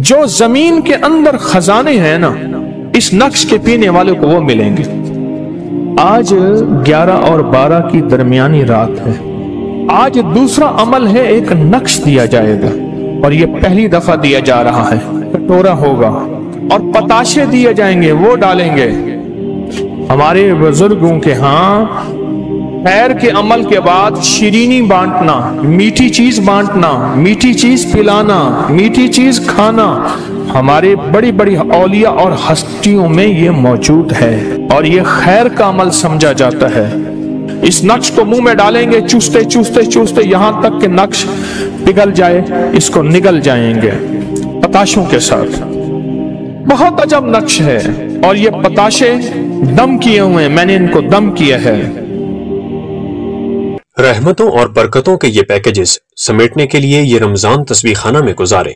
جو زمین کے اندر خزانے ہیں نا، اس نقش کے پینے والے کو وہ ملیں گے۔ آج 11 اور 12 کی درمیانی رات ہے۔ آج دوسرا عمل ہے، ایک نقش دیا جائے گا، اور یہ پہلی دفعہ دیا جا رہا ہے۔ کٹورا ہوگا اور پتاشے دیے جائیں گے، وہ ڈالیں گے۔ ہمارے بزرگوں کے ہاں خیر کے عمل کے بعد شیرینی بانٹنا، میٹھی چیز بانٹنا، میٹھی چیز پلانا، میٹھی چیز کھانا، ہمارے بڑی بڑی اولیاء اور ہستیوں میں یہ موجود ہے، اور یہ خیر کا عمل سمجھا جاتا ہے۔ اس نقش کو منہ میں ڈالیں گے، چوستے چوستے چوستے یہاں تک کہ نقش پگھل جائے، اس کو نگل جائیں گے پتاشوں کے ساتھ۔ بہت عجب نقش ہے، اور یہ پتاشے دم کیے ہوئے ہیں، میں نے ان کو دم کیا ہے۔ رحمتوں اور برکتوں کے یہ پیکیجز سمیٹنے کے لیے یہ رمضان تسبیح خانہ میں گزاریں۔